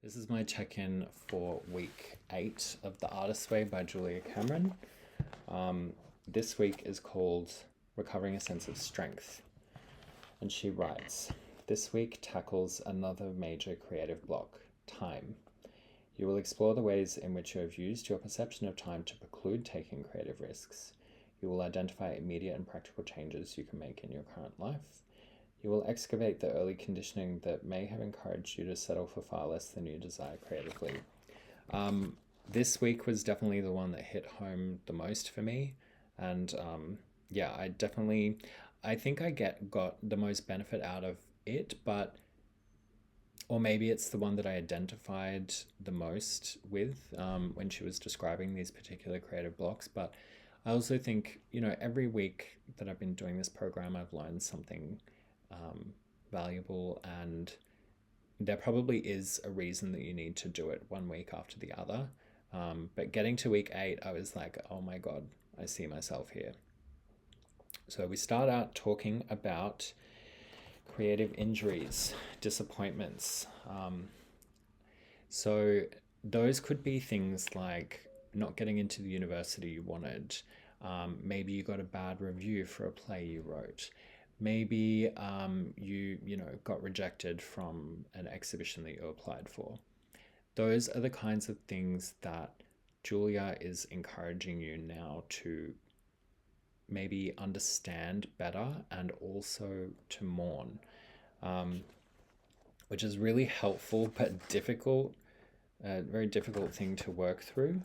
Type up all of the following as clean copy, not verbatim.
This is my check-in for week 8 of The Artist's Way by Julia Cameron. This week is called Recovering a Sense of Strength. And she writes, this week tackles another major creative block, time. You will explore the ways in which you have used your perception of time to preclude taking creative risks. You will identify immediate and practical changes you can make in your current life. You will excavate the early conditioning that may have encouraged you to settle for far less than you desire creatively. This week was definitely the one that hit home the most for me. And I think I got the most benefit out of it, or maybe it's the one that I identified the most with when she was describing these particular creative blocks. But I also think, every week that I've been doing this program, I've learned something valuable, and there probably is a reason that you need to do it one week after the other. But getting to week 8, I was like, oh my God, I see myself here. So we start out talking about creative injuries, disappointments. So those could be things like not getting into the university you wanted. Maybe you got a bad review for a play you wrote. Maybe you got rejected from an exhibition that you applied for. Those are the kinds of things that Julia is encouraging you now to maybe understand better and also to mourn, which is really helpful but difficult, a very difficult thing to work through.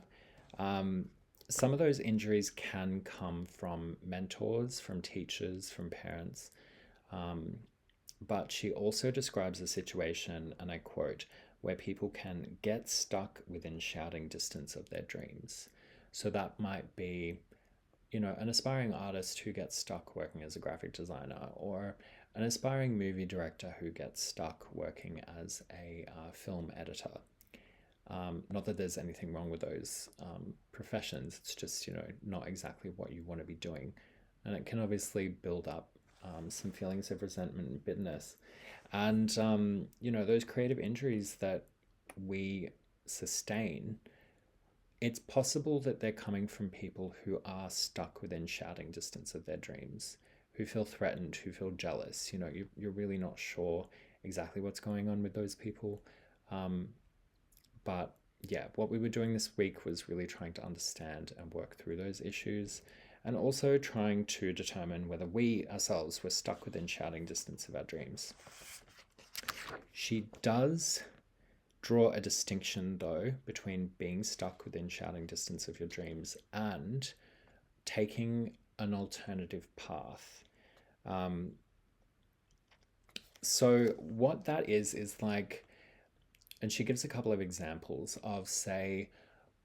Some of those injuries can come from mentors, from teachers, from parents. But she also describes a situation, and I quote, where people can get stuck within shouting distance of their dreams. So that might be, an aspiring artist who gets stuck working as a graphic designer, or an aspiring movie director who gets stuck working as a film editor. Not that there's anything wrong with those professions. It's just, not exactly what you want to be doing. And it can obviously build up some feelings of resentment and bitterness. And, those creative injuries that we sustain, it's possible that they're coming from people who are stuck within shouting distance of their dreams, who feel threatened, who feel jealous. You're really not sure exactly what's going on with those people. But yeah, what we were doing this week was really trying to understand and work through those issues, and also trying to determine whether we ourselves were stuck within shouting distance of our dreams. She does draw a distinction, though, between being stuck within shouting distance of your dreams and taking an alternative path. So what that is like, and she gives a couple of examples of, say,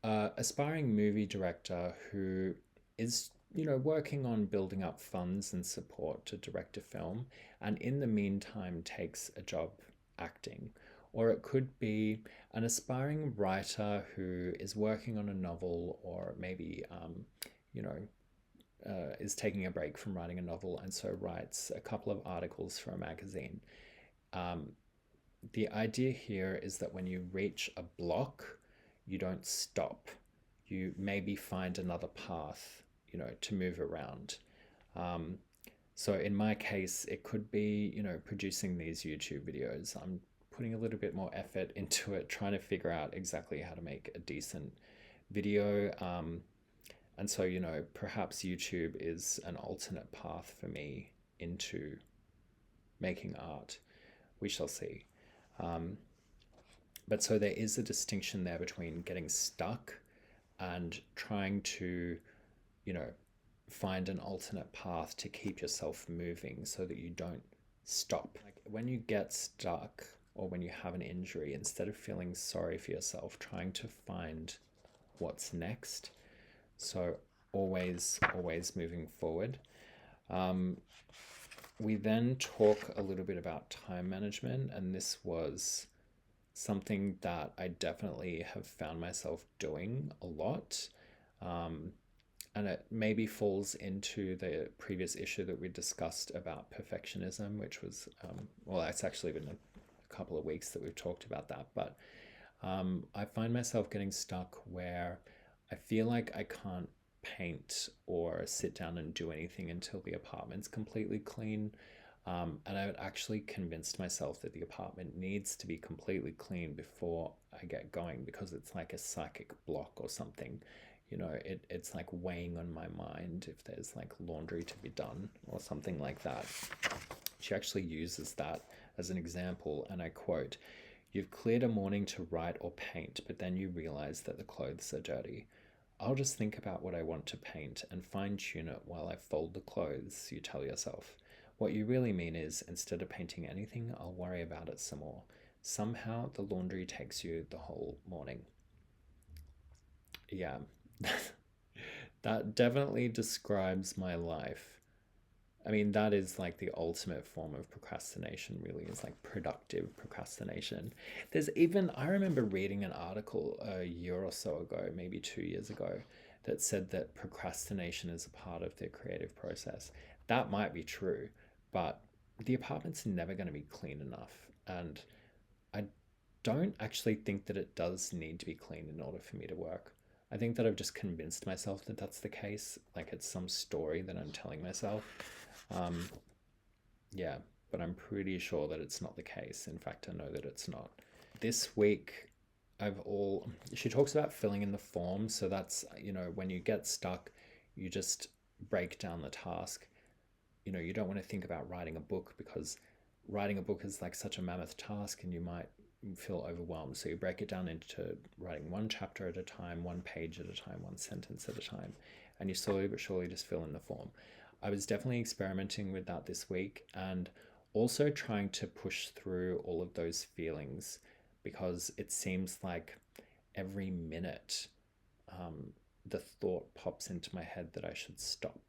aspiring movie director who is, working on building up funds and support to direct a film, and in the meantime takes a job acting. Or it could be an aspiring writer who is working on a novel, or maybe, is taking a break from writing a novel and so writes a couple of articles for a magazine. The idea here is that when you reach a block, you don't stop. You maybe find another path, to move around. So in my case, it could be, producing these YouTube videos. I'm putting a little bit more effort into it, trying to figure out exactly how to make a decent video. And so, perhaps YouTube is an alternate path for me into making art. We shall see. But so there is a distinction there between getting stuck and trying to, find an alternate path to keep yourself moving so that you don't stop. Like when you get stuck or when you have an injury, instead of feeling sorry for yourself, trying to find what's next. So always moving forward. We then talk a little bit about time management, and this was something that I definitely have found myself doing a lot. And it maybe falls into the previous issue that we discussed about perfectionism, which was, it's actually been a couple of weeks that we've talked about that. But I find myself getting stuck where I feel like I can't paint or sit down and do anything until the apartment's completely clean. And I've actually convinced myself that the apartment needs to be completely clean before I get going because it's like a psychic block or something. It's like weighing on my mind if there's like laundry to be done or something like that. She actually uses that as an example, and I quote, "You've cleared a morning to write or paint, but then you realize that the clothes are dirty. I'll just think about what I want to paint and fine tune it while I fold the clothes," you tell yourself. What you really mean is, instead of painting anything, I'll worry about it some more. Somehow the laundry takes you the whole morning. Yeah, that definitely describes my life. I mean, that is like the ultimate form of procrastination, really, is like productive procrastination. I remember reading an article a year or so ago, maybe 2 years ago, that said that procrastination is a part of their creative process. That might be true, but the apartment's never going to be clean enough. And I don't actually think that it does need to be clean in order for me to work. I think that I've just convinced myself that that's the case. Like it's some story that I'm telling myself. Um, yeah, but I'm pretty sure that it's not the case. In fact, I know that it's not. This week, she talks about filling in the form. So that's, when you get stuck, you just break down the task. You don't want to think about writing a book because writing a book is like such a mammoth task and you might feel overwhelmed. So you break it down into writing one chapter at a time, one page at a time, one sentence at a time, and you slowly but surely just fill in the form. I was definitely experimenting with that this week and also trying to push through all of those feelings because it seems like every minute the thought pops into my head that I should stop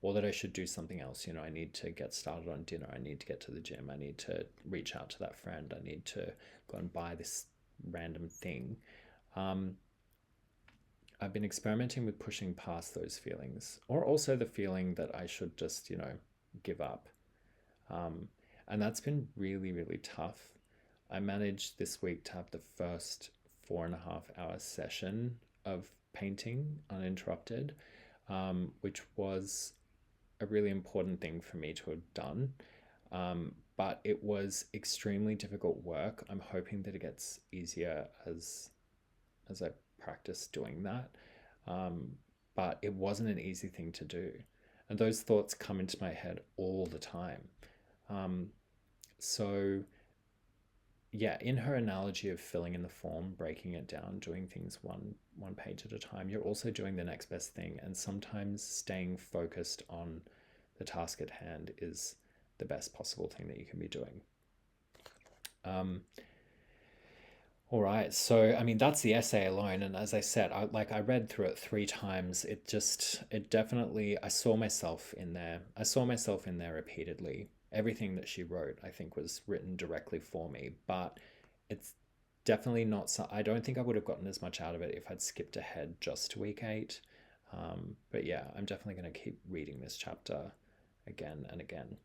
or that I should do something else. I need to get started on dinner. I need to get to the gym. I need to reach out to that friend. I need to go and buy this random thing. Um, I've been experimenting with pushing past those feelings, or also the feeling that I should just, give up. Um, and that's been really, really tough. I managed this week to have the first 4.5 hour session of painting uninterrupted, which was a really important thing for me to have done. But it was extremely difficult work. I'm hoping that it gets easier as I practice doing that. Um, but it wasn't an easy thing to do. And those thoughts come into my head all the time. Um, so, yeah, in her analogy of filling in the form, breaking it down, doing things one page at a time, you're also doing the next best thing. And sometimes staying focused on the task at hand is the best possible thing that you can be doing. Um, all right. So, I mean, that's the essay alone. And as I said, I read through it 3 times. It definitely, I saw myself in there. I saw myself in there repeatedly. Everything that she wrote, I think, was written directly for me. But it's definitely not, so I don't think I would have gotten as much out of it if I'd skipped ahead just to week 8. But yeah, I'm definitely going to keep reading this chapter again and again.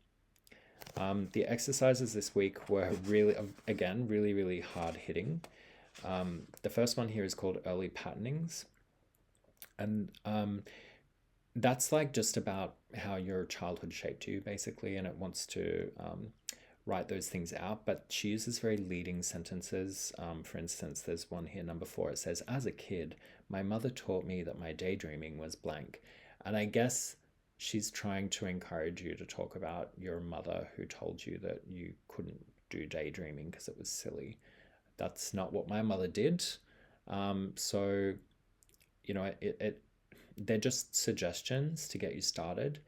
The exercises this week were really, again, really, really hard hitting. The first one here is called early patternings. And that's like just about how your childhood shaped you, basically, and it wants to write those things out. But she uses very leading sentences. For instance, there's one here, number 4. It says, "As a kid, my mother taught me that my daydreaming was blank." And I guess she's trying to encourage you to talk about your mother who told you that you couldn't do daydreaming because it was silly. That's not what my mother did. So, they're just suggestions to get you started.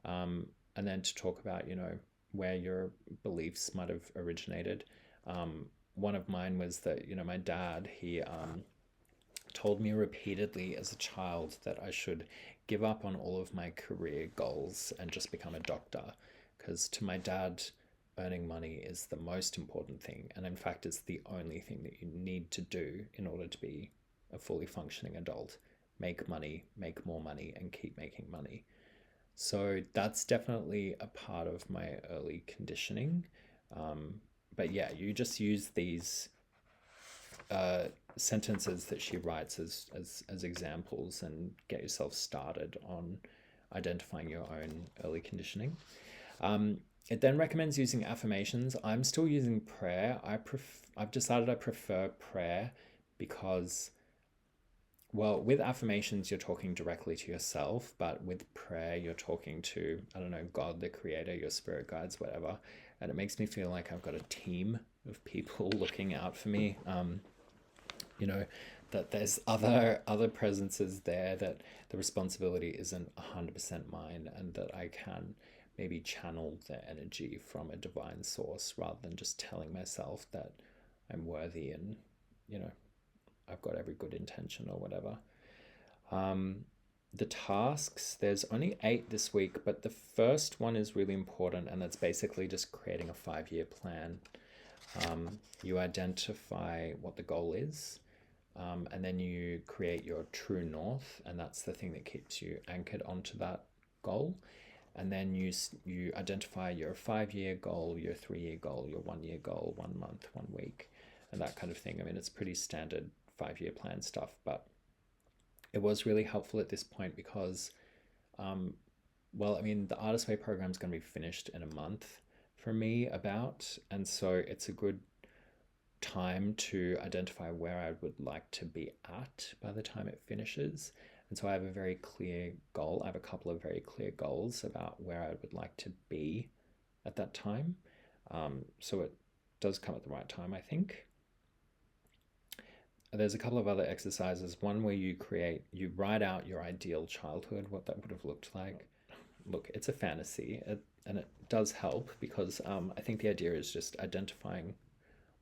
And then to talk about, where your beliefs might have originated. One of mine was that, my dad, he told me repeatedly as a child that I should give up on all of my career goals and just become a doctor. Because to my dad, earning money is the most important thing. And in fact, it's the only thing that you need to do in order to be a fully functioning adult. Make money, make more money, and keep making money. So that's definitely a part of my early conditioning. But yeah, you just use these sentences that she writes as examples, and get yourself started on identifying your own early conditioning. It then recommends using affirmations. I'm still using prayer. I've decided I prefer prayer because, well, with affirmations, you're talking directly to yourself, but with prayer, you're talking to, I don't know, God, the creator, your spirit guides, whatever. And it makes me feel like I've got a team of people looking out for me. You know, that there's other presences there, that the responsibility isn't 100% mine, and that I can maybe channel the energy from a divine source rather than just telling myself that I'm worthy and, you know, I've got every good intention or whatever. The tasks, there's only 8 this week, but the first one is really important, and that's basically just creating a 5-year plan. You identify what the goal is, and then you create your true north, and that's the thing that keeps you anchored onto that goal. And then you identify your 5-year goal, your 3-year goal, your 1-year goal, 1 month, 1 week, and that kind of thing. I mean, it's pretty standard 5-year plan stuff, but it was really helpful at this point because, well, I mean, the Artist Way program is going to be finished in a month for me about, and so it's a good time to identify where I would like to be at by the time it finishes. And so I have a very clear goal. I have a couple of very clear goals about where I would like to be at that time. So it does come at the right time, I think. There's a couple of other exercises. One where you write out your ideal childhood, what that would have looked like. Look, it's a fantasy, and it does help because I think the idea is just identifying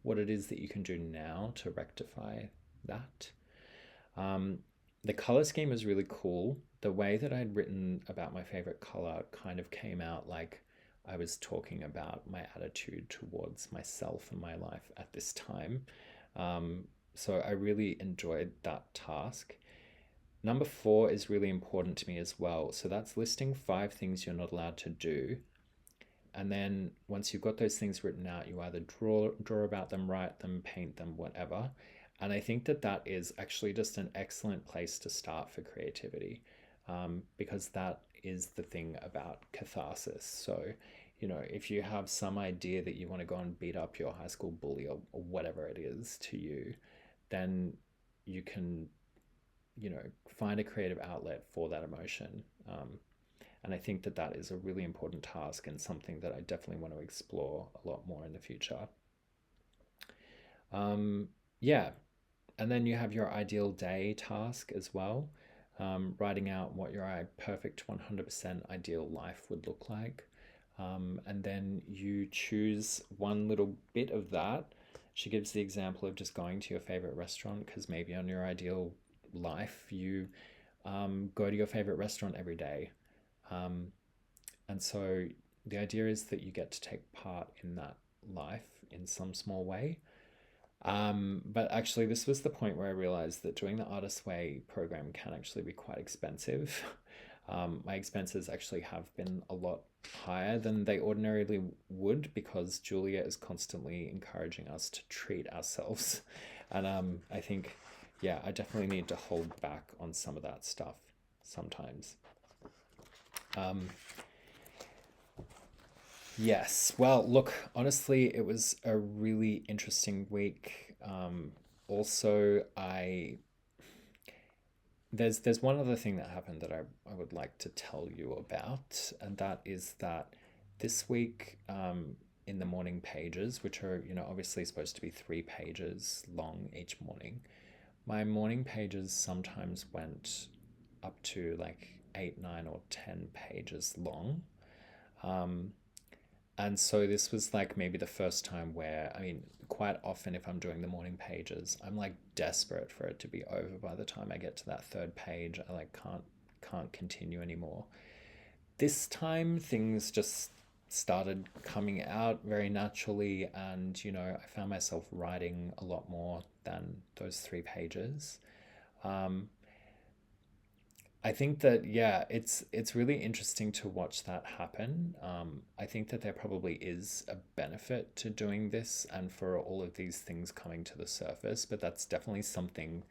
what it is that you can do now to rectify that. The color scheme is really cool. The way that I'd written about my favorite color kind of came out like I was talking about my attitude towards myself and my life at this time. So I really enjoyed that task. Number 4 is really important to me as well. So that's listing 5 things you're not allowed to do. And then once you've got those things written out, you either draw about them, write them, paint them, whatever. And I think that is actually just an excellent place to start for creativity, because that is the thing about catharsis. So, you know, if you have some idea that you want to go and beat up your high school bully or whatever it is to you, then you can, you know, find a creative outlet for that emotion. And I think that is a really important task and something that I definitely want to explore a lot more in the future. Yeah. And then you have your ideal day task as well, writing out what your perfect 100% ideal life would look like. And then you choose one little bit of that. She gives the example of just going to your favorite restaurant, because maybe on your ideal life, you go to your favorite restaurant every day. And so the idea is that you get to take part in that life in some small way. But actually, this was the point where I realized that doing the Artist Way program can actually be quite expensive. My expenses actually have been a lot higher than they ordinarily would, because Julia is constantly encouraging us to treat ourselves. And I think, yeah, I definitely need to hold back on some of that stuff sometimes. Yes. Well, look, honestly, it was a really interesting week. Also, there's one other thing that happened that I would like to tell you about, and that is that this week, in the morning pages, which are, you know, obviously supposed to be 3 pages long each morning, my morning pages sometimes went up to like 8, 9, or 10 pages long. And so this was like maybe the first time where, I mean, quite often if I'm doing the morning pages, I'm like desperate for it to be over by the time I get to that 3rd page. I like can't continue anymore. This time things just started coming out very naturally, and, you know, I found myself writing a lot more than those 3 pages. I think that, yeah, it's really interesting to watch that happen. I think that there probably is a benefit to doing this and for all of these things coming to the surface, but that's definitely something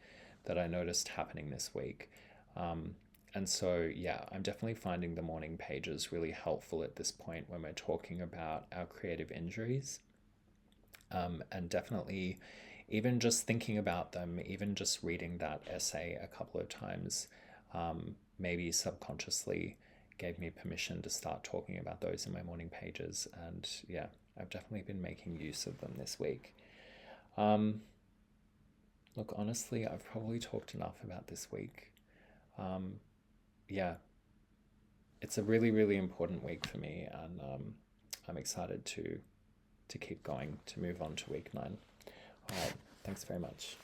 that I noticed happening this week. Um, and so, yeah, I'm definitely finding the morning pages really helpful at this point when we're talking about our creative injuries. And definitely, even just thinking about them, even just reading that essay a couple of times, maybe subconsciously gave me permission to start talking about those in my morning pages. And yeah, I've definitely been making use of them this week. Um, Look, honestly, I've probably talked enough about this week. Um, yeah, it's a really, really important week for me, and I'm excited to keep going to move on to week 9. All right, thanks very much.